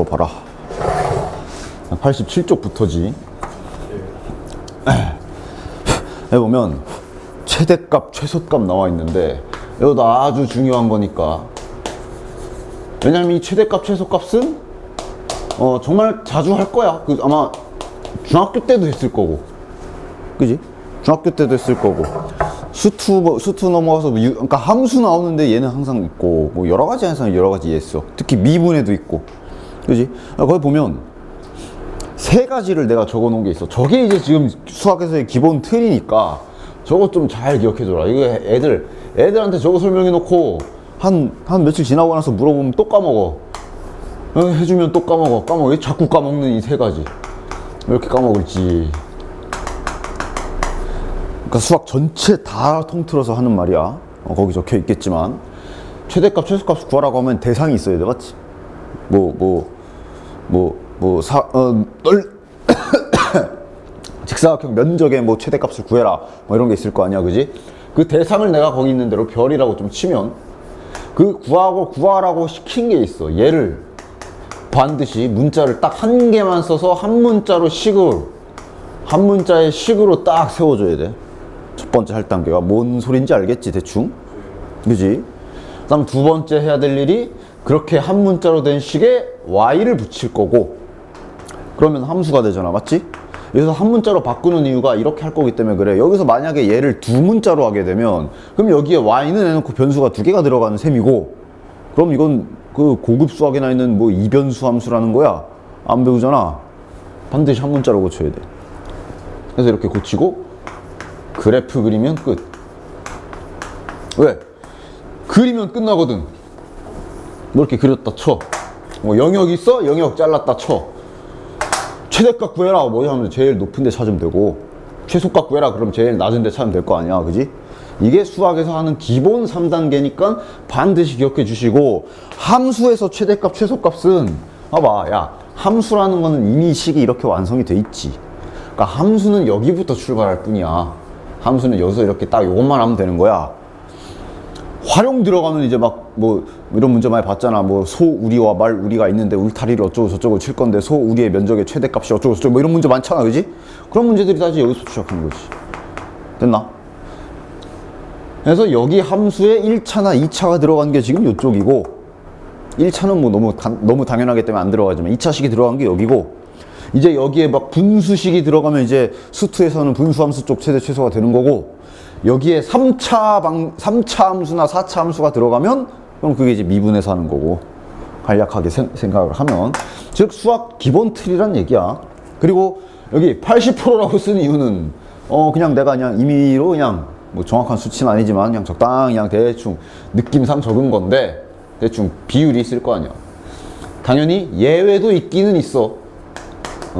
풀어봐라. 87쪽부터지. 여기 보면 최대값, 최소값 나와 있는데 이것도 아주 중요한 거니까. 왜냐면 이 최대값, 최소값은 정말 자주 할 거야. 아마 중학교 때도 했을 거고, 그지? 중학교 때도 했을 거고. 수투 넘어가서 그러니까 함수 나오는데 얘는 항상 있고, 뭐 여러 가지 항상 여러 가지 있어. 특히 미분에도 있고, 그지? 거기 보면 세 가지를 내가 적어 놓은 게 있어. 저게 이제 지금 수학에서의 기본 틀이니까 저거 좀 잘 기억해 줘라. 이거 애들한테 저거 설명해 놓고 한 며칠 지나고 나서 물어보면 또 까먹어. 해주면 또 까먹어. 왜 자꾸 까먹는 이 세 가지. 왜 이렇게 까먹을지. 그러니까 수학 전체 다 통틀어서 하는 말이야. 거기 적혀 있겠지만 최대값, 최소값 구하라고 하면 대상이 있어야 돼, 맞지? 직사각형 면적의 뭐 최대값을 구해라, 뭐 이런 게 있을 거 아니야, 그지? 그 대상을 내가 거기 있는 대로 별이라고 좀 치면 그 구하라고 시킨 게 있어. 얘를 반드시 문자를 딱 한 개만 써서 한 문자의 식으로 딱 세워줘야 돼. 첫 번째 할 단계가 뭔 소린지 알겠지, 대충? 그지? 그 다음 두 번째 해야 될 일이 그렇게 한 문자로 된 식에 y를 붙일 거고, 그러면 함수가 되잖아, 맞지? 여기서 한 문자로 바꾸는 이유가 이렇게 할 거기 때문에 그래. 여기서 만약에 얘를 두 문자로 하게 되면 그럼 여기에 y는 해놓고 변수가 두 개가 들어가는 셈이고, 그럼 이건 그 고급 수학에나 있는 뭐 이변수 함수라는 거야. 안 배우잖아. 반드시 한 문자로 고쳐야 돼. 그래서 이렇게 고치고 그래프 그리면 끝. 왜? 그리면 끝나거든. 뭐 이렇게 그렸다 쳐. 뭐 영역 있어? 영역 잘랐다 쳐. 최대값 구해라. 뭐 하면 제일 높은 데 찾으면 되고, 최소값 구해라. 그럼 제일 낮은 데 찾으면 될 거 아니야, 그지? 이게 수학에서 하는 기본 3단계니까 반드시 기억해 주시고, 함수에서 최대값, 최소값은 봐봐, 야, 함수라는 거는 이미 식이 이렇게 완성이 돼 있지. 그러니까 함수는 여기부터 출발할 뿐이야. 함수는 여기서 이렇게 딱 요것만 하면 되는 거야. 활용 들어가면 이제 막 뭐 이런 문제 많이 봤잖아. 뭐 소우리와 말우리가 있는데 울타리를 어쩌고 저쩌고 칠 건데 소우리의 면적의 최대값이 어쩌고 저쩌고 뭐 이런 문제 많잖아, 그지? 그런 문제들이 다 이제 여기서 시작하는 거지. 됐나? 그래서 여기 함수에 1차나 2차가 들어간 게 지금 이쪽이고, 1차는 뭐 너무 당연하기 때문에 안 들어가지만 2차식이 들어간 게 여기고, 이제 여기에 막 분수식이 들어가면 이제 수투에서는 분수함수 쪽 최대 최소가 되는 거고, 여기에 3차 함수나 4차 함수가 들어가면 그럼 그게 이제 미분해서 하는 거고, 간략하게 생각을 하면. 즉 수학 기본 틀이란 얘기야. 그리고 여기 80%라고 쓰는 이유는 그냥 내가 그냥 임의로 그냥 뭐 정확한 수치는 아니지만 그냥 적당히 그냥 대충 느낌상 적은 건데, 대충 비율이 있을 거 아니야. 당연히 예외도 있기는 있어.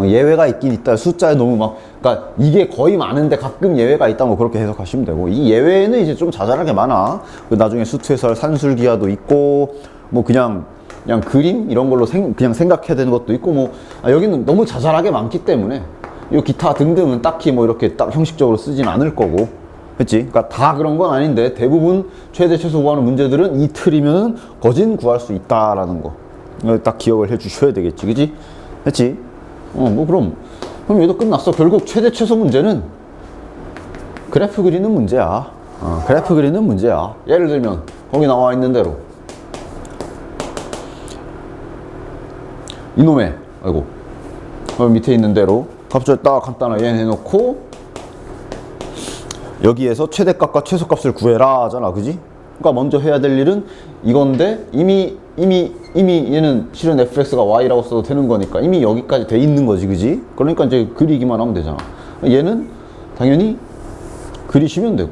예외가 있긴 있다. 숫자에 너무 그러니까 이게 거의 많은데 가끔 예외가 있다, 뭐 그렇게 해석하시면 되고, 이 예외는 이제 좀 자잘하게 많아. 나중에 수투해설 산술기하도 있고, 뭐 그냥 그림 이런 걸로 그냥 생각해야 되는 것도 있고, 뭐 여기는 너무 자잘하게 많기 때문에 이 기타 등등은 딱히 뭐 이렇게 딱 형식적으로 쓰진 않을 거고, 그치? 그러니까 다 그런 건 아닌데 대부분 최대 최소 구하는 문제들은 이 틀이면은 거진 구할 수 있다라는 거 딱 기억을 해 주셔야 되겠지, 그치? 그치? 뭐 그럼 얘도 끝났어. 결국 최대 최소 문제는 그래프 그리는 문제야. 그래프 그리는 문제야. 예를 들면 거기 나와 있는 대로 이놈의 밑에 있는 대로 갑자기 딱 간단하게 해놓고 여기에서 최대값과 최소값을 구해라 하잖아, 그지? 그러니까 먼저 해야 될 일은 이건데 이미 얘는 실은 fx가 y라고 써도 되는 거니까 이미 여기까지 돼 있는 거지, 그지? 그러니까 이제 그리기만 하면 되잖아. 얘는 당연히 그리시면 되고,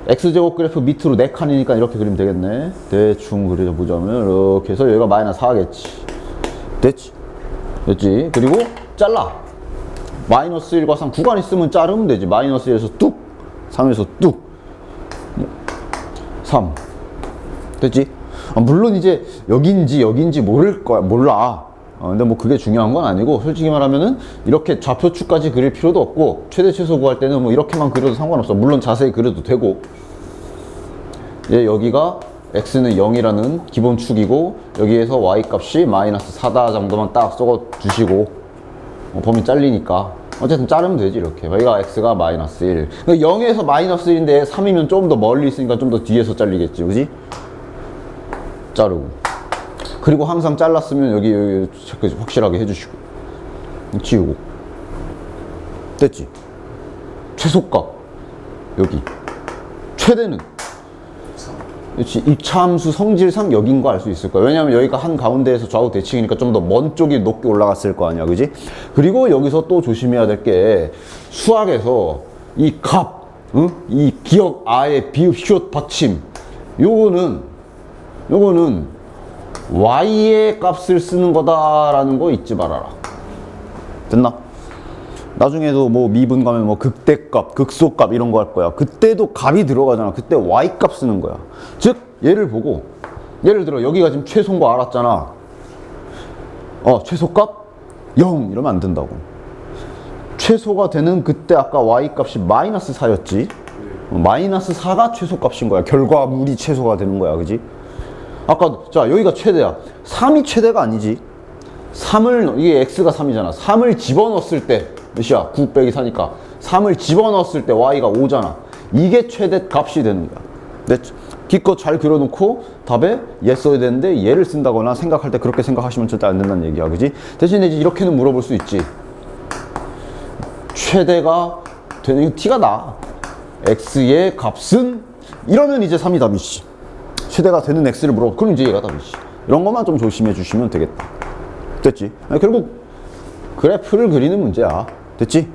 x제곱 그래프 밑으로 4칸이니까 이렇게 그리면 되겠네. 대충 그려보자면 이렇게 해서 여기가 마이너스 4겠지. 됐지? 그리고 잘라. 마이너스 1과 3 구간 있으면 자르면 되지. 마이너스 1에서 뚝, 3에서 뚝, 3. 됐지? 물론 이제 여긴지 모를 거야. 몰라. 근데 뭐 그게 중요한 건 아니고, 솔직히 말하면은 이렇게 좌표축까지 그릴 필요도 없고, 최대 최소 구할 때는 뭐 이렇게만 그려도 상관없어. 물론 자세히 그려도 되고. 여기가 x는 0이라는 기본 축이고 여기에서 y 값이 마이너스 4다 정도만 딱 써 주시고 범위 잘리니까 어쨌든 자르면 되지. 이렇게 여기가 x가 마이너스 1, 0에서 마이너스 1인데 3이면 좀 더 멀리 있으니까 좀 더 뒤에서 잘리겠지, 그지? 자르고, 그리고 항상 잘랐으면 여기 체크 확실하게 해주시고 지우고. 됐지? 최소값 여기, 최대는 그렇지, 입차함수 성질상 여긴 거 알 수 있을 거야. 왜냐면 여기가 한 가운데에서 좌우 대칭이니까 좀 더 먼 쪽이 높게 올라갔을 거 아니야, 그지? 그리고 여기서 또 조심해야 될 게, 수학에서 이 값, 응? 이 기억, 아의 비읍, 시옷, 받침, 요거는 y의 값을 쓰는 거다라는 거 잊지 말아라. 됐나? 나중에도 뭐 미분 가면 뭐 극대값, 극소값 이런 거 할 거야. 그때도 값이 들어가잖아. 그때 y값 쓰는 거야. 즉 얘를 보고, 예를 들어 여기가 지금 최소인 거 알았잖아. 최소값 0 이러면 안 된다고. 최소가 되는 그때 아까 y값이 마이너스 4였지. 마이너스 4가 최소값인 거야. 결과물이 최소가 되는 거야, 그지? 아까 자 여기가 최대야. 3이 최대가 아니지. 3을, 이게 x가 3이잖아. 3을 집어넣었을 때 몇이야? 9 빼기 4니까 3을 집어넣었을 때 y가 5잖아. 이게 최대 값이 되는 거야. 됐죠? 기껏 잘 그려놓고 답에 얘 써야 되는데 얘를 쓴다거나 생각할 때 그렇게 생각하시면 절대 안 된다는 얘기야, 그지? 대신에 이제 이렇게는 물어볼 수 있지. 최대가 되는 티가 나. x의 값은 이러면 이제 3이 답이지. 최대가 되는 x를 물어보, 그럼 이제 얘가 답이지. 이런 것만 좀 조심해 주시면 되겠다. 됐지? 결국 그래프를 그리는 문제야. 됐지?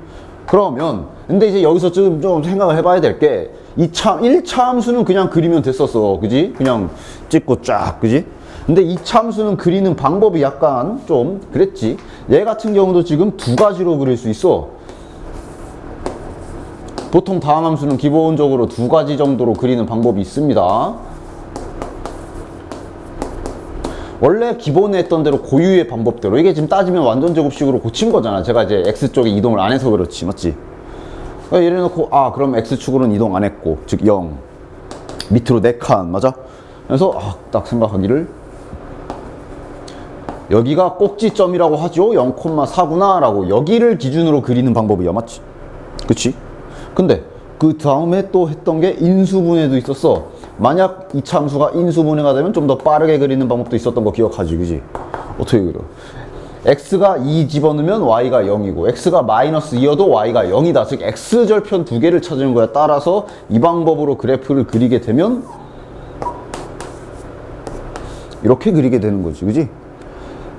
그러면 근데 이제 여기서 좀 생각을 해봐야 될 게, 1차 함수는 그냥 그리면 됐었어, 그지? 그냥 찍고 쫙, 그지? 근데 2차 함수는 그리는 방법이 약간 좀 그랬지. 얘 같은 경우도 지금 두 가지로 그릴 수 있어. 보통 다항 함수는 기본적으로 두 가지 정도로 그리는 방법이 있습니다. 원래 기본에 했던 대로 고유의 방법대로, 이게 지금 따지면 완전 제곱식으로 고친 거잖아. 제가 이제 x쪽에 이동을 안 해서 그렇지, 맞지? 그러니까 예를 놓고 그럼 x축으로는 이동 안 했고, 즉 0 밑으로 4칸, 맞아? 그래서 딱 생각하기를, 여기가 꼭지점이라고 하죠. 0,4구나 라고 여기를 기준으로 그리는 방법이야, 맞지? 그치? 근데 그 다음에 또 했던 게 인수분해도 있었어. 만약 2차 함수가 인수분해가 되면 좀 더 빠르게 그리는 방법도 있었던 거 기억하지, 그지? 어떻게 그려? x가 2 집어넣으면 y가 0이고 x가 마이너스 2여도 y가 0이다. 즉 x절편 두 개를 찾는 거야. 따라서 이 방법으로 그래프를 그리게 되면 이렇게 그리게 되는 거지, 그지?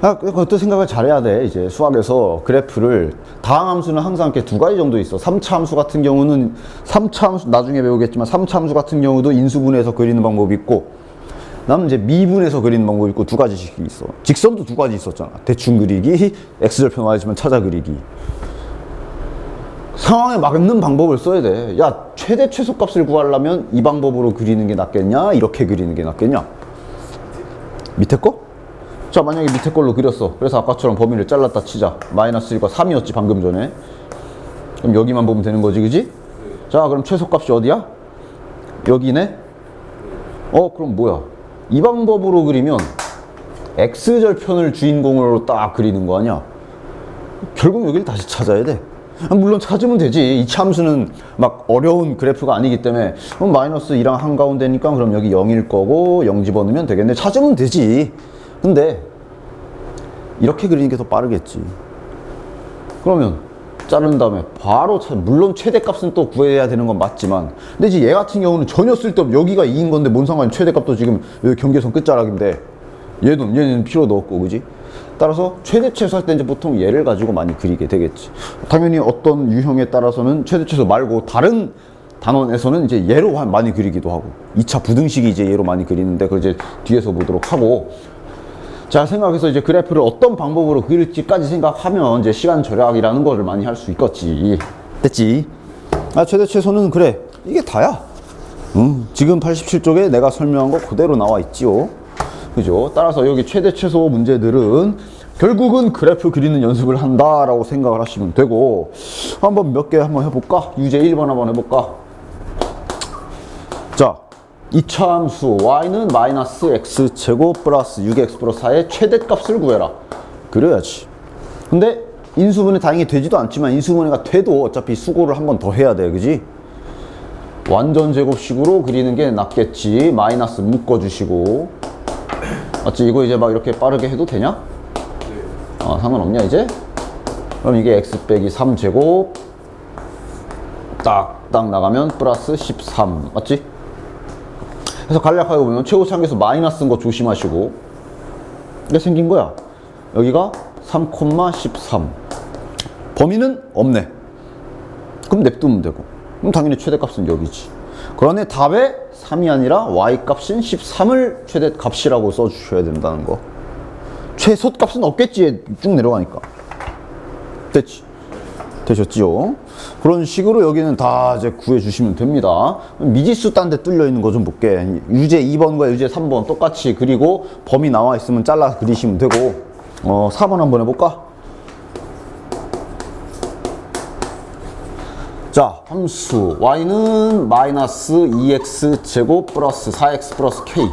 그것도 생각을 잘해야 돼. 이제 수학에서 그래프를, 다항함수는 항상 이렇게 두 가지 정도 있어. 3차 함수 같은 경우는 3차 함수 나중에 배우겠지만 3차 함수 같은 경우도 인수분해해서 그리는 방법이 있고, 그다음 이제 미분해서 그리는 방법이 있고, 두 가지씩 있어. 직선도 두 가지 있었잖아. 대충 그리기, x절편 y절편 찾아 그리기. 상황에 맞는 방법을 써야 돼. 야, 최대 최소값을 구하려면 이 방법으로 그리는 게 낫겠냐, 이렇게 그리는 게 낫겠냐? 밑에 거? 자, 만약에 밑에 걸로 그렸어. 그래서 아까처럼 범위를 잘랐다 치자. 마이너스 1과 3이었지 방금 전에. 그럼 여기만 보면 되는 거지, 그지? 자, 그럼 최소값이 어디야? 여기네? 그럼 뭐야? 이 방법으로 그리면 x절편을 주인공으로 딱 그리는 거 아니야? 결국 여기를 다시 찾아야 돼. 물론 찾으면 되지. 이 참수는 막 어려운 그래프가 아니기 때문에, 그럼 마이너스 2랑 한가운데니까 그럼 여기 0일 거고 0 집어넣으면 되겠네. 찾으면 되지. 근데 이렇게 그리는 게 더 빠르겠지. 그러면 자른 다음에 바로 물론 최대값은 또 구해야 되는 건 맞지만, 근데 이제 얘 같은 경우는 전혀 쓸데없는, 여기가 2인 건데 뭔 상관이야. 최대값도 지금 여기 경계선 끝자락인데 얘는 필요도 없고, 그지? 따라서 최대 최소 할 때 이제 보통 얘를 가지고 많이 그리게 되겠지. 당연히 어떤 유형에 따라서는 최대 최소 말고 다른 단원에서는 이제 얘로 많이 그리기도 하고, 2차 부등식이 이제 얘로 많이 그리는데 그걸 이제 뒤에서 보도록 하고, 자, 생각해서 이제 그래프를 어떤 방법으로 그릴지까지 생각하면 이제 시간 절약이라는 거를 많이 할 수 있겠지. 됐지? 최대 최소는 그래, 이게 다야. 지금 87쪽에 내가 설명한 거 그대로 나와 있지요. 그죠? 따라서 여기 최대 최소 문제들은 결국은 그래프 그리는 연습을 한다라고 생각을 하시면 되고, 한번 몇 개 한번 해볼까? 유제 1번 한번 해볼까? 자, 2차 함수 y는 마이너스 x제곱 플러스 6x 플러스 4의 최대값을 구해라. 그래야지. 근데 인수분해 다행히 되지도 않지만 인수분해가 돼도 어차피 수고를 한 번 더 해야 돼. 그지? 완전 제곱식으로 그리는 게 낫겠지. 마이너스 묶어주시고. 맞지? 이거 이제 막 이렇게 빠르게 해도 되냐? 상관없냐 이제? 그럼 이게 x 빼기 3제곱 딱 나가면 플러스 13 맞지? 그래서 간략하게 보면 최고차항에서 마이너스인 거 조심하시고 이게 생긴 거야. 여기가 3,13 범위는 없네. 그럼 냅두면 되고 그럼 당연히 최대값은 여기지. 그러네 답에 3이 아니라 y값인 13을 최대값이라고 써주셔야 된다는 거. 최소값은 없겠지. 쭉 내려가니까. 됐지? 되셨지요? 그런 식으로 여기는 다 이제 구해주시면 됩니다. 미지수 딴 데 뚫려 있는 거 좀 볼게. 유제 2번과 유제 3번 똑같이 그리고 범위 나와 있으면 잘라 그리시면 되고 4번 한번 해볼까? 자, 함수 y는 마이너스 2x 제곱 플러스 4x 플러스 k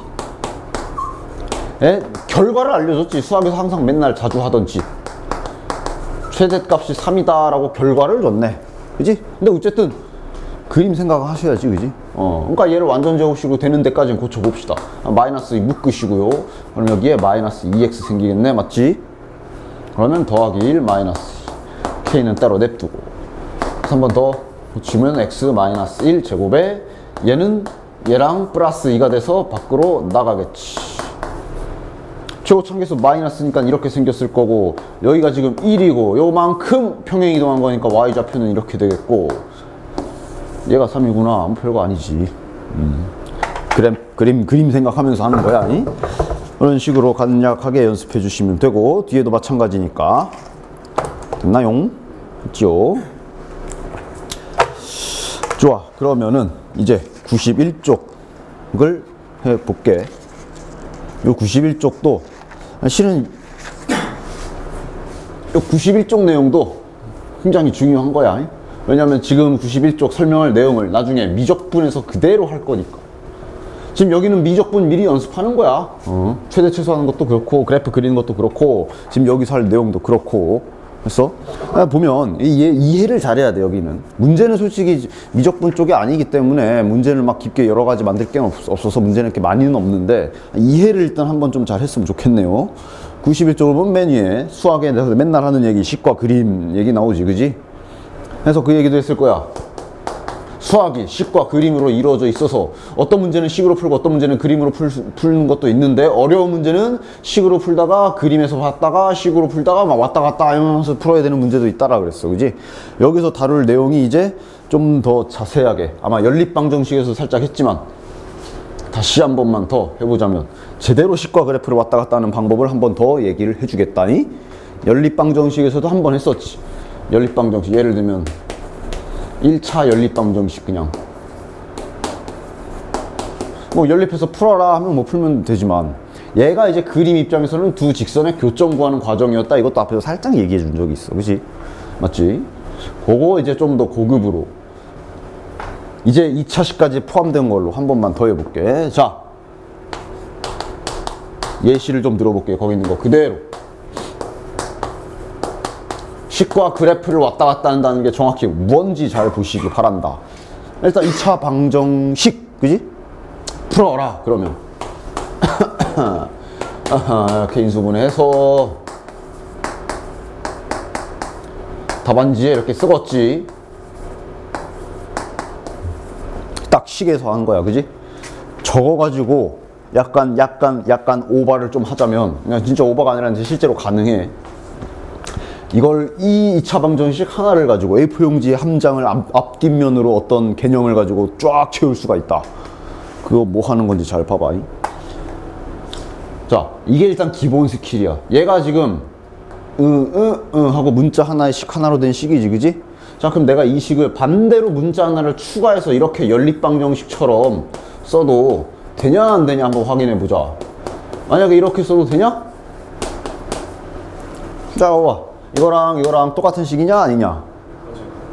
에 결과를 알려줬지. 수학에서 항상 맨날 자주 하던 집. 최대값이 3이다 라고 결과를 줬네. 그지? 근데 어쨌든 그림 생각하셔야지. 그지? 그러니까 얘를 완전 제곱식으로 되는 데까지는 고쳐봅시다. 마이너스 묶으시고요. 그럼 여기에 마이너스 2x 생기겠네. 맞지? 그러면 더하기 1 마이너스 k는 따로 냅두고 한 번 더 고치면 x 마이너스 1 제곱에 얘는 얘랑 플러스 2가 돼서 밖으로 나가겠지. 최고차항계수 마이너스니까 이렇게 생겼을 거고 여기가 지금 1이고 요만큼 평행 이동한 거니까 y좌표는 이렇게 되겠고 얘가 3이구나. 별거 아니지. 그림 생각하면서 하는 거야. 아니? 그런 식으로 간략하게 연습해 주시면 되고 뒤에도 마찬가지니까. 됐나요? 됐죠? 좋아. 그러면은 이제 91쪽을 해볼게. 요 91쪽도 실은 요 91쪽 내용도 굉장히 중요한 거야. 왜냐면 지금 91쪽 설명할 내용을 나중에 미적분에서 그대로 할 거니까. 지금 여기는 미적분 미리 연습하는 거야. 최대 최소하는 것도 그렇고 그래프 그리는 것도 그렇고 지금 여기서 할 내용도 그렇고. 그래서 보면 이해를 잘해야 돼. 여기는 문제는 솔직히 미적분 쪽이 아니기 때문에 문제를 막 깊게 여러 가지 만들 게 없어서 문제는 이렇게 많이는 없는데 이해를 일단 한번 좀 잘 했으면 좋겠네요. 91쪽을 보면 맨 위에 수학에 대해서 맨날 하는 얘기 식과 그림 얘기 나오지. 그지? 그래서 그 얘기도 했을 거야. 수학이 식과 그림으로 이루어져 있어서 어떤 문제는 식으로 풀고 어떤 문제는 그림으로 푸는 것도 있는데 어려운 문제는 식으로 풀다가 그림에서 봤다가 식으로 풀다가 막 왔다 갔다 하면서 풀어야 되는 문제도 있다라 그랬어. 그지? 여기서 다룰 내용이 이제 좀 더 자세하게 아마 연립방정식에서 살짝 했지만 다시 한 번만 더 해보자면 제대로 식과 그래프를 왔다 갔다 하는 방법을 한 번 더 얘기를 해주겠다니. 연립방정식에서도 한 번 했었지. 연립방정식 예를 들면 1차 연립방정식 그냥 뭐 연립해서 풀어라 하면 뭐 풀면 되지만 얘가 이제 그림 입장에서는 두 직선의 교점 구하는 과정이었다. 이것도 앞에서 살짝 얘기해 준 적이 있어. 그치? 맞지? 그거 이제 좀 더 고급으로 이제 2차식까지 포함된 걸로 한 번만 더 해볼게. 자, 예시를 좀 들어볼게. 거기 있는 거 그대로. 식과 그래프를 왔다 갔다 한다는 게 정확히 뭔지 잘 보시기 바란다. 일단 2차 방정식, 그지? 풀어라, 그러면. 이렇게 인수분해해서 답안지에 이렇게 쓰겄지. 딱 식에서 한 거야, 그지? 적어가지고 약간 오바를 좀 하자면, 그냥 진짜 오바가 아니라 실제로 가능해. 이걸 이 2차 방정식 하나를 가지고 A4 용지 한 장을 앞뒷면으로 어떤 개념을 가지고 쫙 채울 수가 있다. 그거 뭐 하는 건지 잘 봐봐. 자, 이게 일단 기본 스킬이야. 얘가 지금 하고 문자 하나의 식 하나로 된 식이지, 그지? 자, 그럼 내가 이 식을 반대로 문자 하나를 추가해서 이렇게 연립방정식처럼 써도 되냐 안 되냐 한번 확인해 보자. 만약에 이렇게 써도 되냐? 자, 봐봐. 이거랑 똑같은 식이냐 아니냐?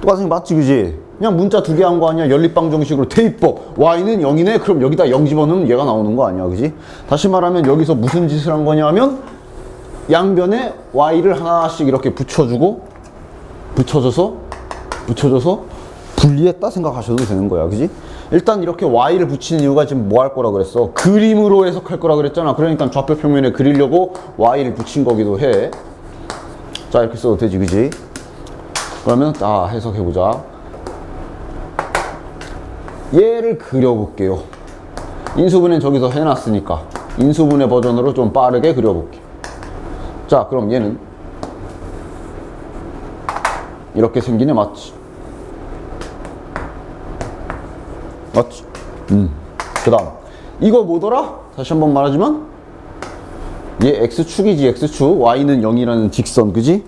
똑같은 식 맞지, 그지? 그냥 문자 두 개 한 거 아니야. 연립방정식으로 대입법. y는 0이네. 그럼 여기다 0 집어넣으면 얘가 나오는 거 아니야. 그지? 다시 말하면 여기서 무슨 짓을 한 거냐면 양변에 y를 하나씩 이렇게 붙여줘서 분리했다 생각하셔도 되는 거야. 그지? 일단 이렇게 y를 붙이는 이유가 지금 뭐 할 거라 그랬어? 그림으로 해석할 거라 그랬잖아. 그러니까 좌표 평면에 그리려고 y를 붙인 거기도 해. 자, 이렇게 써도 되지. 그지? 그러면 해석해보자. 얘를 그려볼게요. 인수분해 저기서 해놨으니까 인수분해 버전으로 좀 빠르게 그려볼게. 자, 그럼 얘는 이렇게 생기네. 맞지? 맞지? 그 다음 이거 뭐더라? 다시 한번 말하지만 얘 x축이지. x축. y는 0이라는 직선. 그지?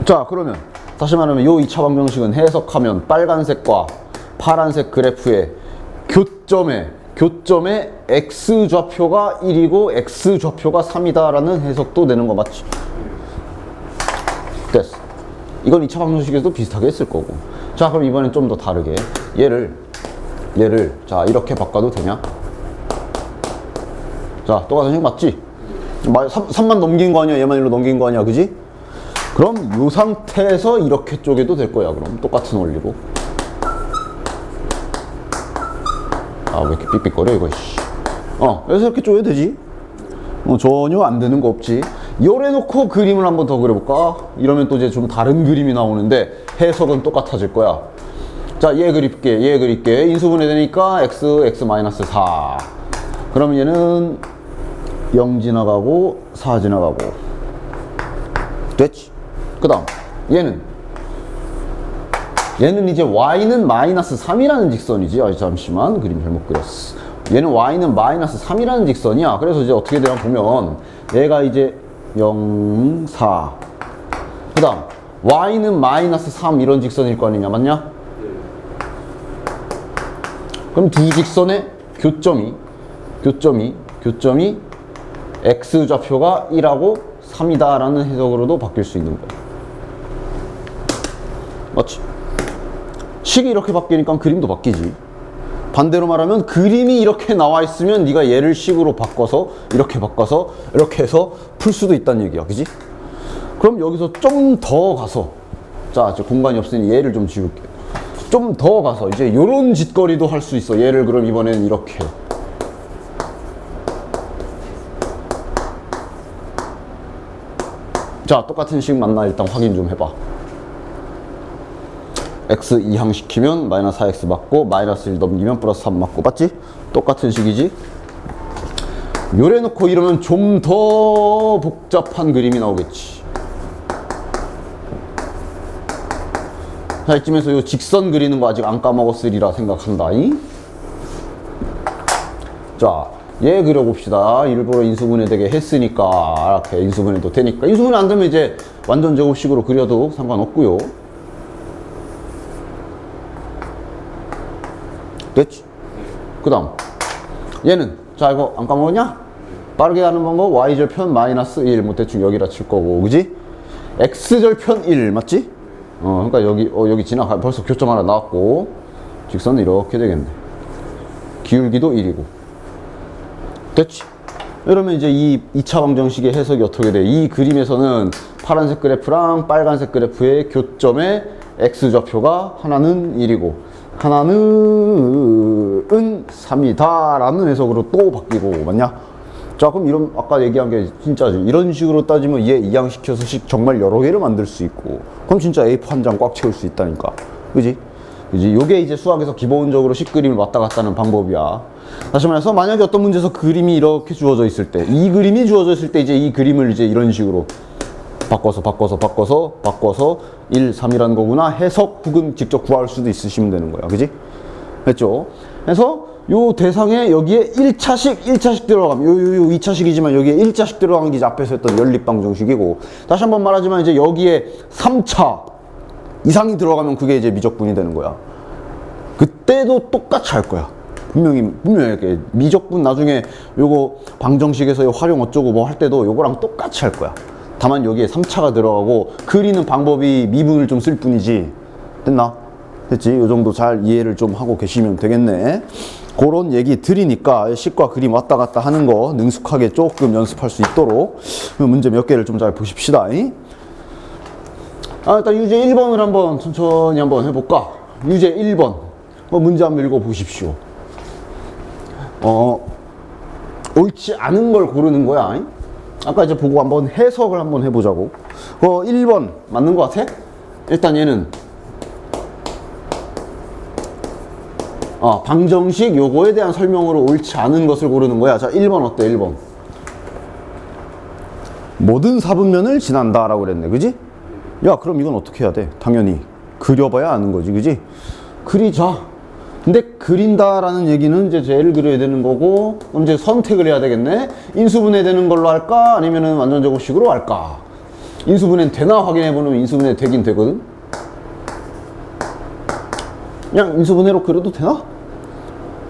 자, 그러면 다시 말하면 요 2차 방정식은 해석하면 빨간색과 파란색 그래프의 교점에 x좌표가 1이고 x좌표가 3이다 라는 해석도 되는 거 맞지? 됐어. 이건 2차 방정식에서도 비슷하게 했을 거고. 자, 그럼 이번엔 좀 더 다르게 얘를 자, 이렇게 바꿔도 되냐? 자, 똑같은 식 맞지? 3만 넘긴 거 아니야? 얘만 1로 넘긴 거 아니야? 그지? 그럼 이 상태에서 이렇게 쪼개도 될 거야. 그럼 똑같은 원리로. 왜 이렇게 삑삑거려 이거. 그래서 이렇게 쪼개도 되지. 전혀 안 되는 거 없지. 요래 놓고 그림을 한번 더 그려볼까? 이러면 또 이제 좀 다른 그림이 나오는데 해석은 똑같아질 거야. 자, 얘 그릴게. 인수분해 되니까 x-4. 그러면 얘는 0 지나가고 4 지나가고. 됐지? 그 다음 얘는 이제 y는 -3이라는 직선이지. 잠시만, 그림 잘못 그렸어. 얘는 y는 -3이라는 직선이야. 그래서 이제 어떻게 되나 보면 얘가 이제 0, 4. 그 다음 y는 -3 이런 직선일 거 아니냐. 맞냐? 그럼 두 직선의 교점이 x좌표가 1하고 3이다 라는 해석으로도 바뀔 수 있는 거야. 맞지? 식이 이렇게 바뀌니까 그림도 바뀌지. 반대로 말하면 그림이 이렇게 나와 있으면 네가 얘를 식으로 바꿔서 이렇게 해서 풀 수도 있다는 얘기야. 그지? 그럼 여기서 좀 더 가서, 자, 이제 공간이 없으니 얘를 좀 지울게. 좀 더 가서 이제 요런 짓거리도 할 수 있어. 얘를 그럼 이번엔 이렇게. 자, 똑같은 식 맞나 일단 확인 좀 해봐. x 이항시키면 -4x 맞고 -1 넘기면 +3 맞고. 맞지? 똑같은 식이지? 요래 놓고 이러면 좀 더 복잡한 그림이 나오겠지. 자, 이쯤에서 요 직선 그리는 거 아직 안 까먹었으리라 생각한다. 자, 얘 그려봅시다. 일부러 인수분해 되게 했으니까 이렇게 인수분해도 되니까. 인수분해 안 되면 이제 완전 제곱식으로 그려도 상관없고요. 됐지? 그 다음 얘는, 자, 이거 안 까먹었냐? 빠르게 하는 방법 y절편 -1 뭐 대충 여기다 칠 거고. 그지? x절편 1 맞지? 그러니까 여기 지나가. 벌써 교점 하나 나왔고 직선은 이렇게 되겠네. 기울기도 1이고. 됐지? 이러면 이제 이 2차 방정식의 해석이 어떻게 돼? 이 그림에서는 파란색 그래프랑 빨간색 그래프의 교점의 x좌표가 하나는 1이고 하나는 3이다 라는 해석으로 또 바뀌고. 맞냐? 자, 그럼 이런 아까 얘기한 게 진짜지. 이런 식으로 따지면 얘 이항시켜서 식 정말 여러 개를 만들 수 있고, 그럼 진짜 A4 한 장 꽉 채울 수 있다니까. 그지? 요게 이제 수학에서 기본적으로 식 그림을 왔다 갔다 하는 방법이야. 다시 말해서 만약에 어떤 문제에서 그림이 이렇게 주어져 있을 때, 이 그림이 주어져 있을 때 이제 이 그림을 이제 이런 식으로 바꿔서 1, 3이라는 거구나 해석 혹은 직접 구할 수도 있으시면 되는 거야. 그지? 됐죠? 그래서 요 대상에 여기에 1차식 들어가면 요 2차식이지만 여기에 1차식 들어간 게 이제 앞에서 했던 연립방정식이고, 다시 한번 말하지만 이제 여기에 3차 이상이 들어가면 그게 이제 미적분이 되는 거야. 그때도 똑같이 할 거야. 분명히 이렇게 미적분 나중에 요거 방정식에서의 활용 어쩌고 뭐 할 때도 요거랑 똑같이 할 거야. 다만 여기에 3차가 들어가고 그리는 방법이 미분을 좀 쓸 뿐이지. 됐나? 됐지? 이 정도 잘 이해를 좀 하고 계시면 되겠네. 그런 얘기 드리니까 식과 그림 왔다 갔다 하는 거 능숙하게 조금 연습할 수 있도록 문제 몇 개를 좀 잘 보십시다. 일단 유제 1번을 한번 천천히 한번 해볼까? 유제 1번 문제 한번 읽어보십시오. 옳지 않은 걸 고르는 거야. 아까 이제 보고 한번 해석을 한번 해보자고. 1번 맞는 거 같아? 일단 얘는 방정식 요거에 대한 설명으로 옳지 않은 것을 고르는 거야. 자, 1번 어때? 1번 모든 사분면을 지난다 라고 그랬네. 그지? 야, 그럼 이건 어떻게 해야 돼? 당연히 그려봐야 아는 거지. 그지? 그리자. 근데 그린다 라는 얘기는 이제 쟤를 그려야 되는 거고, 그럼 이제 선택을 해야 되겠네. 인수분해 되는 걸로 할까? 아니면은 완전 제곱식으로 할까? 인수분해 되나 확인해 보면 인수분해 되긴 되거든. 그냥 인수분해로 그려도 되나?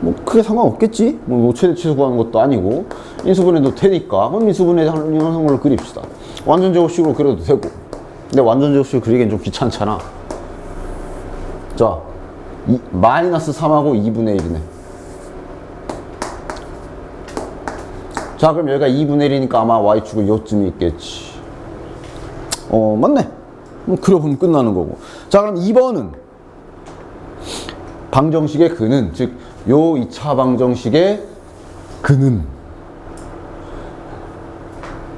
뭐 크게 상관없겠지. 뭐 최대 치수 구하는 것도 아니고 인수분해도 되니까 그럼 인수분해 하는 걸로 그립시다. 완전 제곱식으로 그려도 되고. 근데 완전 제곱식으로 그리기엔 좀 귀찮잖아. 자, 마이너스 3하고 2분의 1이네. 자, 그럼 여기가 2분의 1이니까 아마 y축은 요쯤이 있겠지. 맞네. 그려보면 끝나는 거고. 자, 그럼 2번은 방정식의 근은, 즉 요 2차 방정식의 근은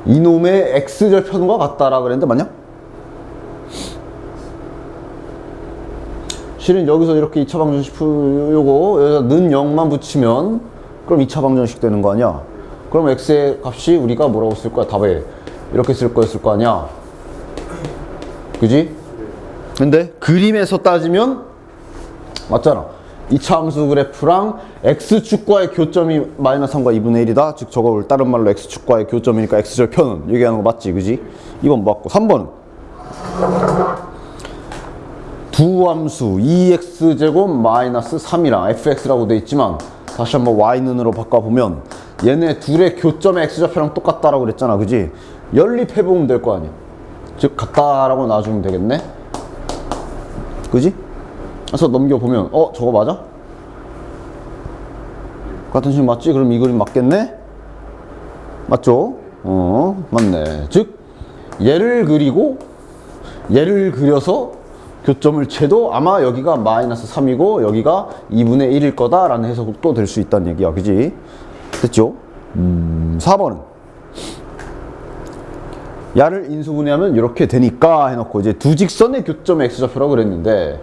이놈의 x절편과 같다라 그랬는데 맞냐? 실은 여기서 이렇게 2차 방정식 요거 여기서 는 0만 붙이면 그럼 2차 방정식 되는 거 아니야? 그럼 x의 값이 우리가 뭐라고 쓸 거야? 답에 이렇게 쓸 거였을 거 아니야? 그지? 근데 그림에서 따지면 맞잖아. 2차 함수 그래프랑 x축과의 교점이 마이너스 3과 2분의 1이다. 즉 저걸 다른 말로 x축과의 교점이니까 x절편은 얘기하는 거 맞지? 그지? 2번 맞고 3번은 두 함수 2x제곱 마이너스 3이랑 fx라고 돼 있지만 다시 한번 y는으로 바꿔보면 얘네 둘의 교점의 x좌표랑 똑같다라고 그랬잖아. 그지? 연립해보면 될 거 아니야. 즉 같다라고 놔주면 되겠네. 그지? 그래서 넘겨보면 저거 맞아? 같은 식 맞지? 그럼 이 그림 맞겠네? 맞죠? 맞네. 즉 얘를 그리고 얘를 그려서 교점을 재도 아마 여기가 마이너스 3이고 여기가 2분의 1일 거다라는 해석도 될 수 있다는 얘기야. 그지? 됐죠? 4번은 야를 인수분해하면 이렇게 되니까 해놓고 이제 두 직선의 교점의 x좌표라고 그랬는데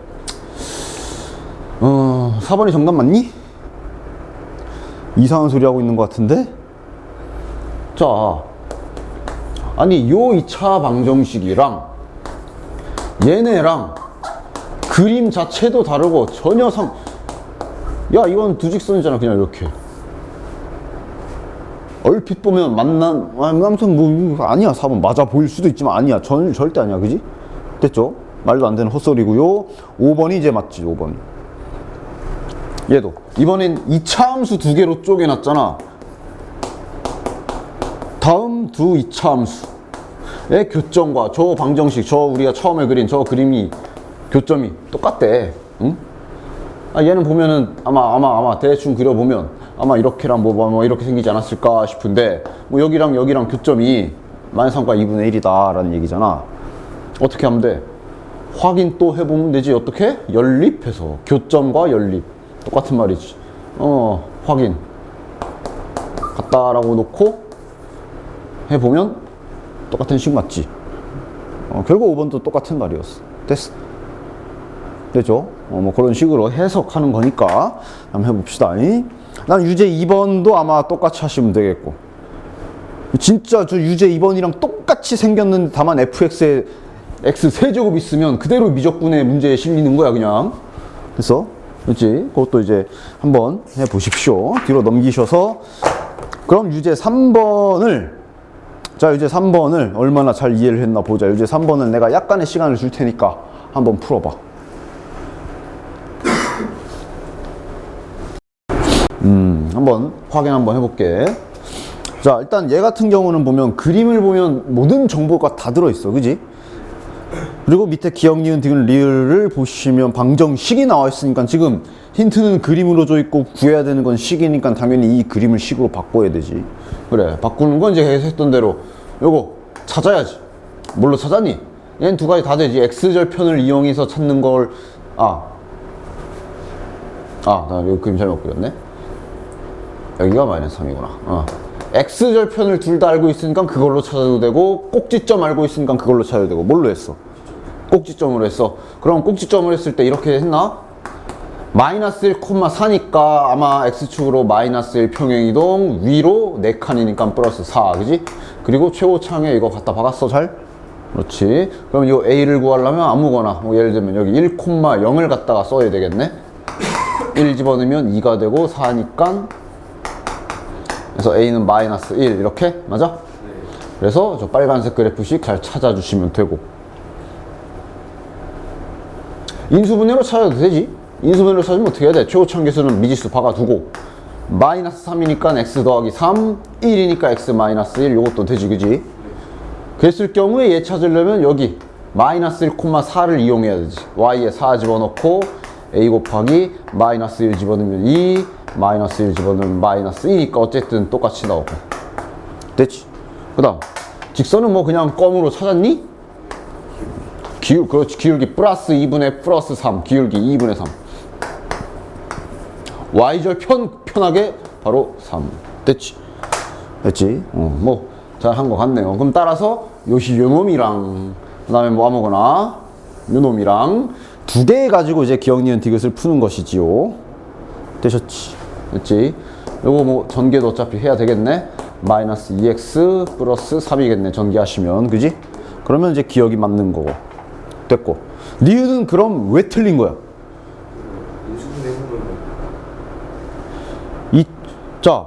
4번이 정답 맞니? 이상한 소리 하고 있는 것 같은데? 자, 아니 요 2차 방정식이랑 얘네랑 그림 자체도 다르고 전혀 야, 이건 두 직선이잖아. 그냥 이렇게 얼핏 보면 아무튼 뭐 아니야. 4번 맞아 보일 수도 있지만 아니야. 절대 아니야. 그지? 됐죠? 말도 안 되는 헛소리고요. 5번이 이제 맞지. 5번 얘도 이번엔 2차 함수 두 개로 쪼개놨잖아. 다음 두 2차 함수의 교점과 저 방정식, 저 우리가 처음에 그린 저 그림이 교점이 똑같대. 응? 얘는 보면은 아마 대충 그려보면 아마 이렇게랑 뭐 이렇게 생기지 않았을까 싶은데 뭐 여기랑 교점이 마이너스 3과 2분의 1이다 라는 얘기잖아. 어떻게 하면 돼? 확인 또 해보면 되지. 어떻게? 연립해서. 교점과 연립 똑같은 말이지. 확인 같다라고 놓고 해보면 똑같은 식 맞지? 결국 5번도 똑같은 말이었어. 됐어? 됐죠? 뭐 그런 식으로 해석하는 거니까 한번 해봅시다. 난 유제 2번도 아마 똑같이 하시면 되겠고, 진짜 저 유제 2번이랑 똑같이 생겼는데 다만 fx에 x 세제곱 있으면 그대로 미적분의 문제에 실리는 거야 그냥. 그래서 그렇지? 그것도 이제 한번 해보십시오. 뒤로 넘기셔서 그럼 유제 3번을 유제 3번을 얼마나 잘 이해를 했나 보자. 유제 3번을 내가 약간의 시간을 줄 테니까 한번 풀어봐. 한번 확인 한번 해볼게. 자, 일단 얘 같은 경우는 보면 그림을 보면 모든 정보가 다 들어있어. 그지? 그리고 밑에 기억, 니은, 디귿, 리을을 보시면 방정식이 나와 있으니까 지금 힌트는 그림으로 줘 있고 구해야 되는 건 식이니까 당연히 이 그림을 식으로 바꿔야 되지. 그래, 바꾸는 건 이제 계속 했던 대로 요거 찾아야지. 뭘로 찾았니? 얘는 두 가지 다 되지. x절편을 이용해서 찾는 걸 나 여기 그림 잘못 그렸네. 여기가 마이너스 3이구나. x절편을 둘 다 알고 있으니까 그걸로 찾아도 되고 꼭지점 알고 있으니까 그걸로 찾아도 되고. 뭘로 했어? 꼭지점으로 했어. 그럼 꼭지점을 했을 때 이렇게 했나? 마이너스 1,4니까 아마 x축으로 마이너스 1 평행이동 위로 4칸이니까 플러스 4 그지? 그리고 최고창에 이거 갖다 박았어 잘? 그렇지. 그럼 이 a를 구하려면 아무거나 뭐 예를 들면 여기 1,0을 갖다가 써야 되겠네. 1 집어넣으면 2가 되고 4니까 그래서 a는 마이너스 1 이렇게 맞아? 네. 그래서 저 빨간색 그래프식 잘 찾아주시면 되고 인수분해로 찾아도 되지. 인수분해로 찾으면 어떻게 해야 돼? 최고점 계수는 미지수 박아두고 마이너스 3이니까 x 더하기 3 1이니까 x 마이너스 1 요것도 되지 그지? 그랬을 경우에 얘 찾으려면 여기 마이너스 1,4를 이용해야 되지. y에 4 집어넣고 a 곱하기 마이너스 1 집어넣으면 2 마이너스 1 집어넣으면 마이너스 2니까 어쨌든 똑같이 나오고 됐지? 그 다음 직선은 뭐 그냥 껌으로 찾았니? 그렇지. 기울기 플러스 2분의 플러스 3 기울기 2분의 3 y절 편하게 바로 3 됐지? 됐지? 뭐 잘한 것 같네요. 그럼 따라서 요놈이랑 그 다음에 뭐 아무거나 요놈이랑 두 개 가지고 이제 기억, 니은, 디귿을 푸는 것이지요. 되셨지? 됐지? 요거 뭐 전개도 어차피 해야 되겠네. 마이너스 2x 플러스 3이겠네 전개하시면 그지? 그러면 이제 기억이 맞는 거고 됐고. 니은은 그럼 왜 틀린 거야? 자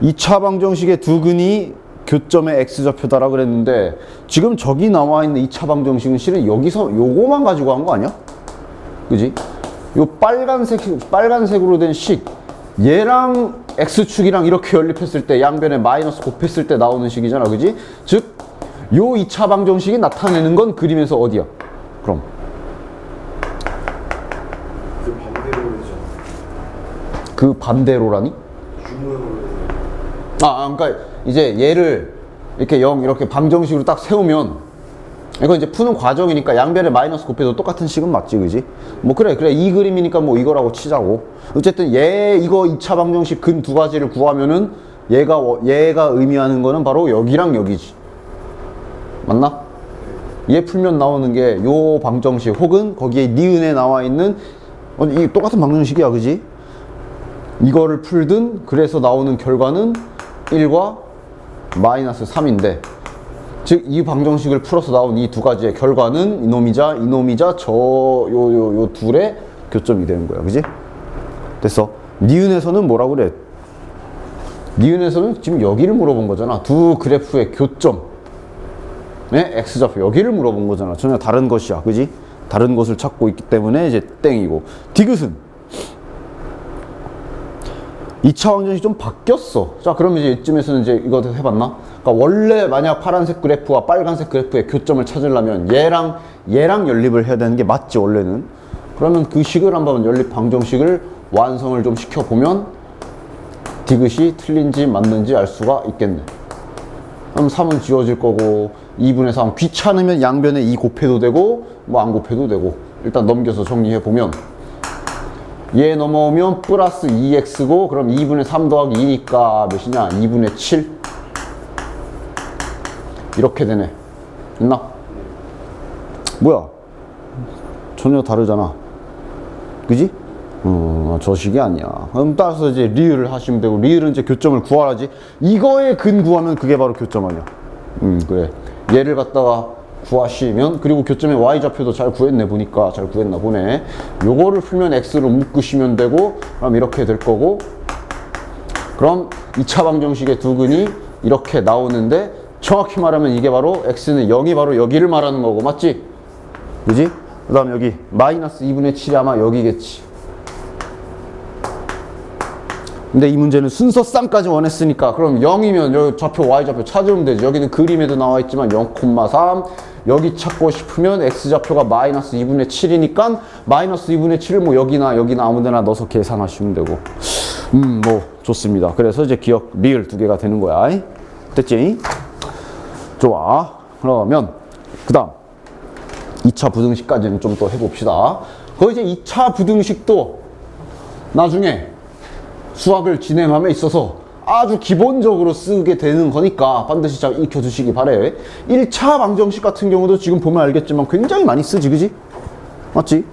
2차 방정식의 두 근이 교점의 x좌표다라 그랬는데 지금 저기 나와 있는 2차 방정식은 실은 여기서 요거만 가지고 한 거 아니야? 그지? 요 빨간색으로 된 식 얘랑 x축이랑 이렇게 연립했을 때 양변에 마이너스 곱했을 때 나오는 식이잖아. 그지? 즉 요 2차 방정식이 나타내는 건 그림에서 어디야? 그럼 그 반대로 되죠. 그 반대로라니? 그러니까 이제 얘를 이렇게 이렇게 방정식으로 딱 세우면 이건 이제 푸는 과정이니까 양변에 마이너스 곱해도 똑같은 식은 맞지, 그지? 뭐 그래 이 그림이니까 뭐 이거라고 치자고. 어쨌든 이거 2차 방정식 근 두 가지를 구하면은 얘가 의미하는 거는 바로 여기랑 여기지. 맞나? 얘 풀면 나오는 게 요 방정식 혹은 거기에 니은에 나와 있는 이 똑같은 방정식이야, 그지? 이거를 풀든 그래서 나오는 결과는 1과 마이너스 3인데 즉 이 방정식을 풀어서 나온 이 두 가지의 결과는 이놈이자 요 둘의 교점이 되는 거야. 그지? 됐어. 니은에서는 뭐라고 그래? 니은에서는 지금 여기를 물어본 거잖아. 두 그래프의 교점 x좌표 여기를 물어본 거잖아. 전혀 다른 것이야. 그지? 다른 것을 찾고 있기 때문에 이제 땡이고. 디귿은 2차 방정식이 좀 바뀌었어. 자, 그럼 이제 이쯤에서는 이제 이거 해봤나? 그러니까 원래 만약 파란색 그래프와 빨간색 그래프의 교점을 찾으려면 얘랑 연립을 해야 되는 게 맞지, 원래는. 그러면 그 식을 한번 연립 방정식을 완성을 좀 시켜보면 디귿이 틀린지 맞는지 알 수가 있겠네. 그럼 3은 지워질 거고 2분의 3 귀찮으면 양변에 2 곱해도 되고 뭐 안 곱해도 되고 일단 넘겨서 정리해보면 얘 넘어오면 플러스 2x고 그럼 2분의 3 더하기 2니까 몇이냐? 2분의 7 이렇게 되네. 됐나? 뭐야? 전혀 다르잖아. 그지? 저 식이 아니야. 그럼 따라서 이제 리을을 하시면 되고 리을은 이제 교점을 구하라지. 이거에 근 구하면 그게 바로 교점 아니야. 그래. 얘를 갖다가 구하시면 그리고 교점의 y좌표도 잘 구했네 보니까 잘 구했나 보네. 요거를 풀면 x로 묶으시면 되고 그럼 이렇게 될 거고 그럼 2차 방정식의 두 근이 이렇게 나오는데 정확히 말하면 이게 바로 x는 0이 바로 여기를 말하는 거고 맞지? 그지? 그 다음 여기 마이너스 2분의 7이 아마 여기겠지. 근데 이 문제는 순서 쌍까지 원했으니까 그럼 0이면 여기 좌표 y좌표 찾으면 되지. 여기는 그림에도 나와 있지만 0,3 여기 찾고 싶으면 x좌표가 마이너스 2분의 7이니까 마이너스 2분의 7을 뭐 여기나 아무 데나 넣어서 계산하시면 되고 뭐 좋습니다. 그래서 이제 기억 리을 두 개가 되는 거야. 됐지? 좋아. 그러면 그 다음 2차 부등식까지는 좀 더 해봅시다. 그 이제 2차 부등식도 나중에 수학을 진행함에 있어서 아주 기본적으로 쓰게 되는 거니까 반드시 잘 익혀두시기 바래. 1차 방정식 같은 경우도 지금 보면 알겠지만 굉장히 많이 쓰지, 그지? 맞지?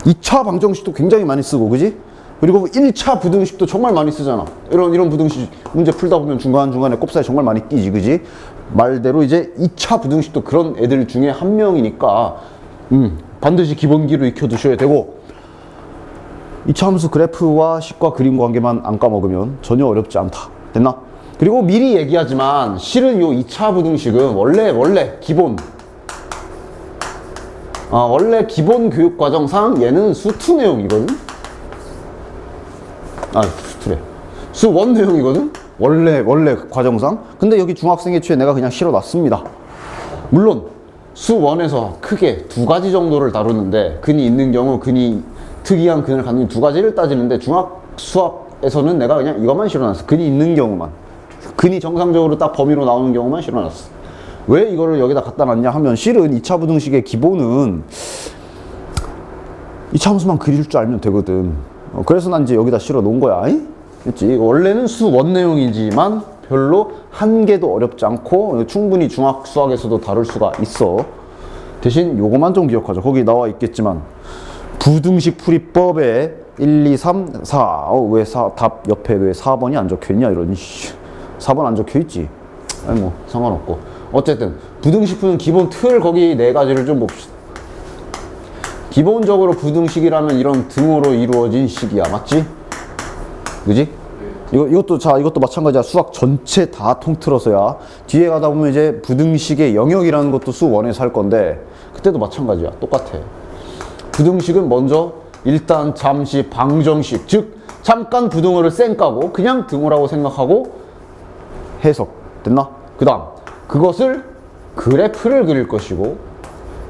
2차 방정식도 굉장히 많이 쓰고, 그지? 그리고 1차 부등식도 정말 많이 쓰잖아. 이런 부등식 문제 풀다 보면 중간중간에 꼽사에 정말 많이 끼지, 그지? 말대로 이제 2차 부등식도 그런 애들 중에 한 명이니까 반드시 기본기로 익혀두셔야 되고 2차 함수 그래프와 식과 그림 관계만 안 까먹으면 전혀 어렵지 않다. 됐나? 그리고 미리 얘기하지만 실은 요 2차 부등식은 원래 기본 교육 과정상 얘는 수2 내용이거든? 수2래. 수1 내용이거든? 원래 과정상. 근데 여기 중학생의 취에 내가 그냥 실어놨습니다. 물론 수1에서 크게 두 가지 정도를 다루는데 근이 있는 경우, 특이한 근을 갖는 두 가지를 따지는데 중학 수학에서는 내가 그냥 이것만 실어놨어. 근이 있는 경우만. 근이 정상적으로 딱 범위로 나오는 경우만 실어놨어. 왜 이거를 여기다 갖다 놨냐 하면 실은 2차 부등식의 기본은 2차 함수만 그릴 줄 알면 되거든. 그래서 난 이제 여기다 실어 놓은 거야. 그렇지? 원래는 수1 내용이지만 별로 한 개도 어렵지 않고 충분히 중학 수학에서도 다룰 수가 있어. 대신 요거만 좀 기억하자. 거기 나와 있겠지만 부등식 풀이법에 1, 2, 3, 4. 왜 답 옆에 왜 4번이 안 적혀있냐? 이런. 4번 안 적혀있지. 아니 뭐 상관없고. 어쨌든 부등식 푸는 기본 틀 거기 네 가지를 좀 봅시다. 기본적으로 부등식이라면 이런 등으로 이루어진 식이야. 맞지? 그지? 이것도 마찬가지야. 수학 전체 다 통틀어서야. 뒤에 가다 보면 이제 부등식의 영역이라는 것도 수1에서 할 건데 그때도 마찬가지야. 똑같아. 부등식은 먼저 일단 잠시 방정식, 즉 잠깐 부등호를 쌩 까고 그냥 등호라고 생각하고 해석. 됐나? 그 다음 그것을 그래프를 그릴 것이고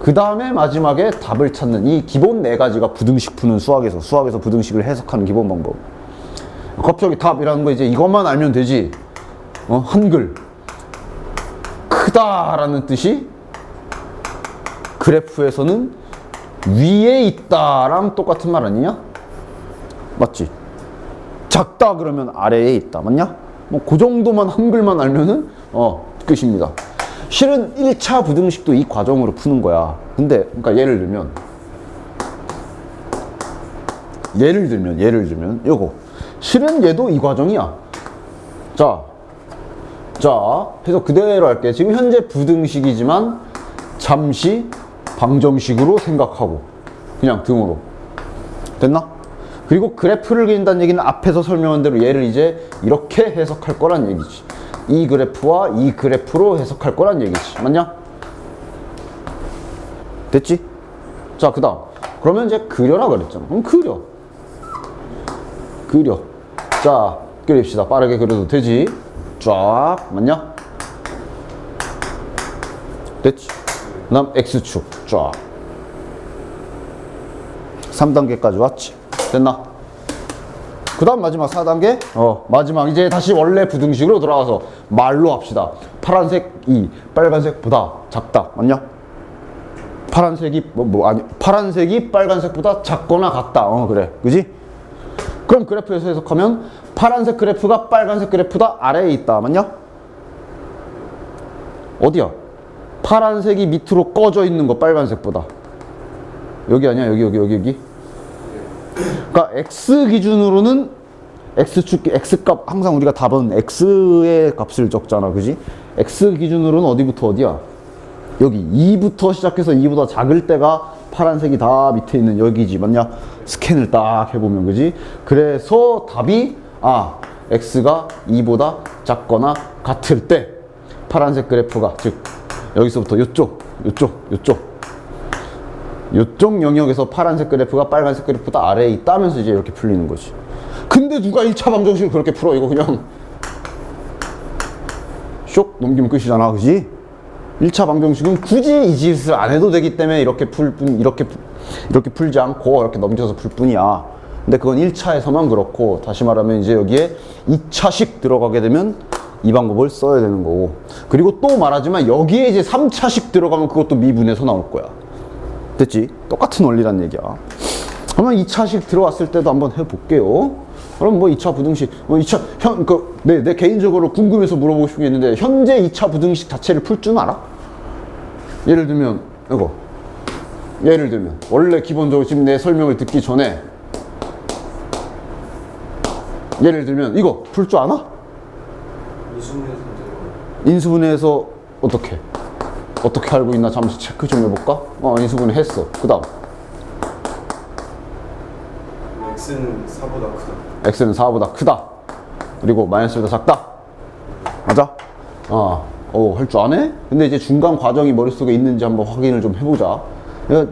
그 다음에 마지막에 답을 찾는 이 기본 네 가지가 부등식 푸는 수학에서 부등식을 해석하는 기본 방법. 갑자기 답이라는 거 이제 이것만 알면 되지. 한글 크다라는 뜻이 그래프에서는 위에 있다랑 똑같은 말 아니냐? 맞지? 작다 그러면 아래에 있다. 맞냐? 뭐 그 정도만 한글만 알면은 끝입니다. 실은 1차 부등식도 이 과정으로 푸는 거야. 근데 그러니까 예를 들면 요거 실은 얘도 이 과정이야. 자 해서 그대로 할게. 지금 현재 부등식이지만 잠시 방정식으로 생각하고 그냥 등으로. 됐나? 그리고 그래프를 그린다는 얘기는 앞에서 설명한 대로 얘를 이제 이렇게 해석할 거란 얘기지. 이 그래프와 이 그래프로 해석할 거란 얘기지. 맞냐? 됐지? 자, 그 다음 그러면 이제 그려라 그랬잖아. 그럼 그려. 자, 그립시다. 빠르게 그려도 되지. 쫙. 맞냐? 됐지? 그 다음 X축 쫙 3단계까지 왔지. 됐나? 그 다음 마지막 4단계 마지막 이제 다시 원래 부등식으로 돌아와서 말로 합시다. 파란색 2 빨간색보다 작다. 맞냐? 파란색이 빨간색보다 작거나 같다. 그래. 그지? 그럼 그래프에서 해석하면 파란색 그래프가 빨간색 그래프보다 아래에 있다. 맞냐? 어디야? 파란색이 밑으로 꺼져 있는 거 빨간색보다. 여기 아니야? 여기. 그러니까 x 기준으로는 x값 항상 우리가 답은 x의 값을 적잖아. 그지? x 기준으로는 어디부터 어디야? 여기 2부터 시작해서 2보다 작을 때가 파란색이 다 밑에 있는 여기지. 맞냐? 스캔을 딱 해보면. 그지? 그래서 답이 x가 2보다 작거나 같을 때 파란색 그래프가 즉 여기서부터 요쪽 영역에서 파란색 그래프가 빨간색 그래프보다 아래에 있다면서 이제 이렇게 풀리는 거지. 근데 누가 1차 방정식을 그렇게 풀어? 이거 그냥 쇽 넘기면 끝이잖아, 그지? 1차 방정식은 굳이 이 짓을 안 해도 되기 때문에 이렇게 이렇게 풀지 않고 이렇게 넘겨서 풀 뿐이야. 근데 그건 1차에서만 그렇고, 다시 말하면 이제 여기에 2차식 들어가게 되면 이 방법을 써야 되는 거고, 그리고 또 말하지만 여기에 이제 3차식 들어가면 그것도 미분에서 나올 거야. 됐지? 똑같은 원리란 얘기야. 그러면 2차식 들어왔을 때도 한번 해볼게요. 그럼 뭐 2차 부등식, 뭐 2차, 내 개인적으로 궁금해서 물어보고 싶은 게 있는데, 현재 2차 부등식 자체를 풀 줄 알아? 예를 들면, 이거. 예를 들면, 원래 기본적으로 지금 내 설명을 듣기 전에, 예를 들면, 이거 풀 줄 아나? 인수분해에서 어떻게 알고 있나 잠시 체크 좀 해볼까? 인수분해 했어. 그 다음. x는 4보다 크다. x는 4보다 크다. 그리고 마이너스보다 작다. 맞아? 할 줄 아네? 근데 이제 중간 과정이 머릿속에 있는지 한번 확인을 좀 해보자. 이거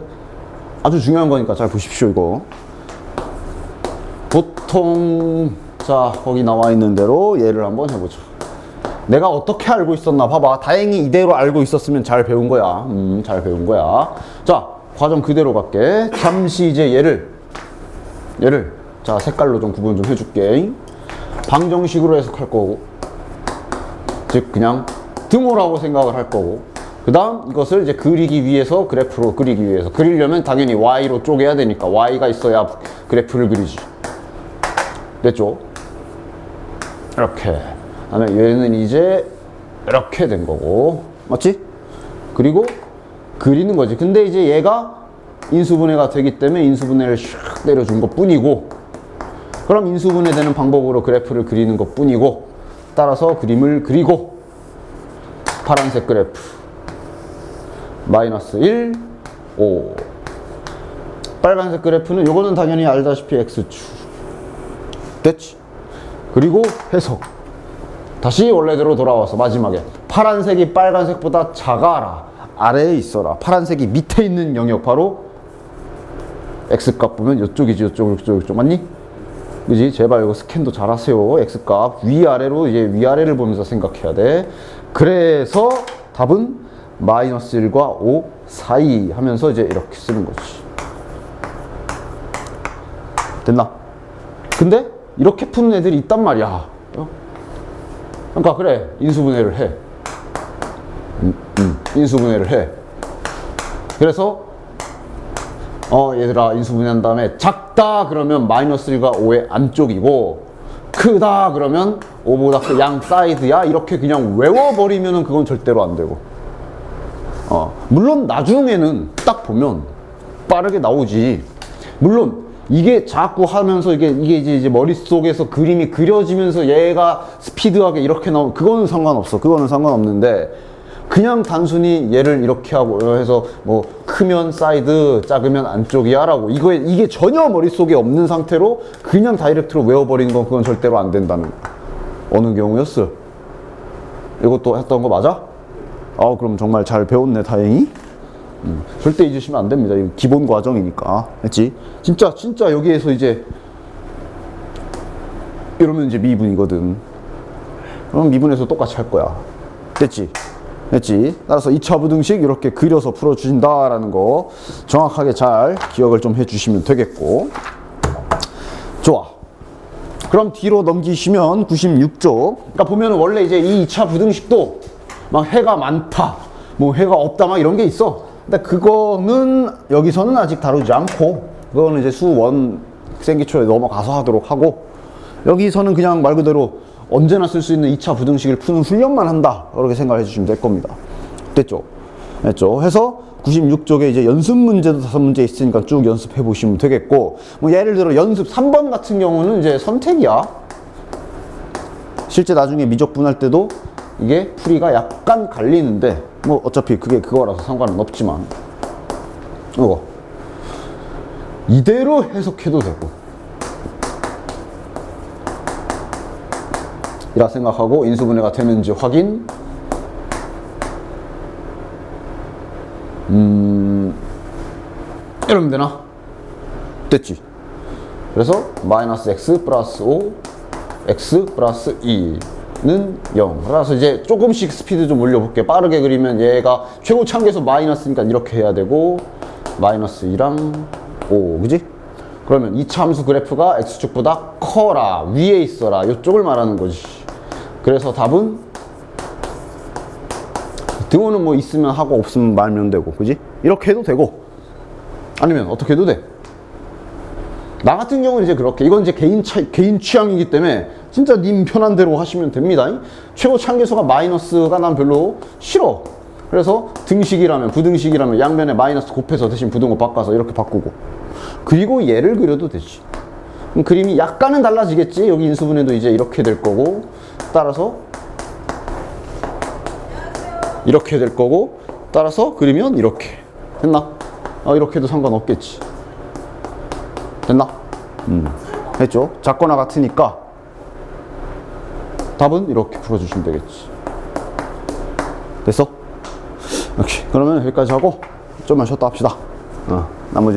아주 중요한 거니까 잘 보십시오, 이거. 보통, 자, 거기 나와 있는 대로 얘를 한번 해보자. 내가 어떻게 알고 있었나 봐봐. 다행히 이대로 알고 있었으면 잘 배운 거야. 잘 배운 거야. 자, 과정 그대로 갈게. 잠시 이제 얘를 자, 색깔로 좀 구분 좀 해줄게. 방정식으로 해석할 거고, 즉 그냥 등호라고 생각을 할 거고, 그 다음 이것을 이제 그리기 위해서, 그래프로 그리기 위해서, 그리려면 당연히 y로 쪼개야 되니까 y가 있어야 그래프를 그리지. 됐죠? 이렇게. 그다음에 얘는 이제 이렇게 된 거고, 맞지? 그리고 그리는 거지. 근데 이제 얘가 인수분해가 되기 때문에 인수분해를 샥 내려준 것 뿐이고, 그럼 인수분해 되는 방법으로 그래프를 그리는 것 뿐이고, 따라서 그림을 그리고, 파란색 그래프 마이너스 1, 5. 빨간색 그래프는 요거는 당연히 알다시피 x축. 됐지? 그리고 해석. 다시 원래대로 돌아와서 마지막에 파란색이 빨간색보다 작아라, 아래에 있어라. 파란색이 밑에 있는 영역, 바로 x값 보면 이쪽이지. 이쪽 맞니? 그지? 제발 이거 스캔도 잘 하세요. x값 위아래로, 이제 위아래를 보면서 생각해야 돼. 그래서 답은 마이너스 1과 5 사이 하면서 이제 이렇게 쓰는 거지. 됐나? 근데 이렇게 푸는 애들이 있단 말이야. 그러니까 그래, 인수분해를 해. 인수분해를 해. 그래서 얘들아, 인수분해한 다음에 작다 그러면 마이너스 1과 5의 안쪽이고, 크다 그러면 5보다 그 양 사이드야. 이렇게 그냥 외워버리면은 그건 절대로 안 되고, 물론 나중에는 딱 보면 빠르게 나오지. 물론 이게 자꾸 하면서 이게 이제 머릿속에서 그림이 그려지면서 얘가 스피드하게 이렇게 나오면 그거는 상관없어. 그거는 상관없는데, 그냥 단순히 얘를 이렇게 하고 해서 뭐 크면 사이드, 작으면 안쪽이야 라고, 이게 전혀 머릿속에 없는 상태로 그냥 다이렉트로 외워버리는 건 그건 절대로 안 된다는 어느 경우였어. 이것도 했던 거 맞아? 그럼 정말 잘 배웠네, 다행히. 절대 잊으시면 안 됩니다. 이거 기본 과정이니까. 했지? 진짜 여기에서 이제 이러면 이제 미분이거든. 그럼 미분에서 똑같이 할 거야. 됐지? 따라서 2차 부등식 이렇게 그려서 풀어주신다라는 거 정확하게 잘 기억을 좀 해주시면 되겠고. 좋아. 그럼 뒤로 넘기시면 96쪽. 그러니까 보면 원래 이제 이 2차 부등식도 막 해가 많다, 뭐 해가 없다, 막 이런 게 있어. 근데 그거는 여기서는 아직 다루지 않고, 그거는 이제 수1 생기초에 넘어가서 하도록 하고, 여기서는 그냥 말 그대로 언제나 쓸 수 있는 2차 부등식을 푸는 훈련만 한다, 그렇게 생각해 주시면 될 겁니다. 됐죠? 해서 96쪽에 이제 연습 문제도 5문제 있으니까 쭉 연습해 보시면 되겠고, 뭐 예를 들어 연습 3번 같은 경우는 이제 선택이야. 실제 나중에 미적분할 때도 이게 풀이가 약간 갈리는데, 뭐 어차피 그게 그거라서 상관은 없지만, 이대로 해석해도 되고 이라 생각하고 인수분해가 되는지 확인. 이러면 되나? 됐지? 그래서 마이너스 x 플러스 5 x 플러스 2는 0. 그래서 이제 조금씩 스피드 좀 올려볼게. 빠르게 그리면 얘가 최고 참계수 마이너스니까 이렇게 해야 되고 마이너스 2랑 5, 그지? 그러면 이차 함수 그래프가 x축보다 커라, 위에 있어라, 이쪽을 말하는 거지. 그래서 답은 등호는 뭐 있으면 하고 없으면 말면 되고, 그지? 이렇게 해도 되고 아니면 어떻게 해도 돼. 나 같은 경우는 이제 그렇게, 이건 이제 개인 취향이기 때문에 진짜 님 편한 대로 하시면 됩니다. 최고 참계수가 마이너스가 난 별로 싫어. 그래서 등식이라면, 부등식이라면 양면에 마이너스 곱해서 대신 부등호 바꿔서 이렇게 바꾸고, 그리고 얘를 그려도 되지. 그럼 그림이 약간은 달라지겠지. 여기 인수분해도 이제 이렇게 될 거고, 따라서 이렇게 될 거고, 따라서 그리면 이렇게 됐나? 이렇게 해도 상관없겠지. 됐나? 했죠? 작거나 같으니까 답은 이렇게 풀어주시면 되겠지. 됐어? 오케이. 그러면 여기까지 하고 좀만 쉬었다 합시다. 나머지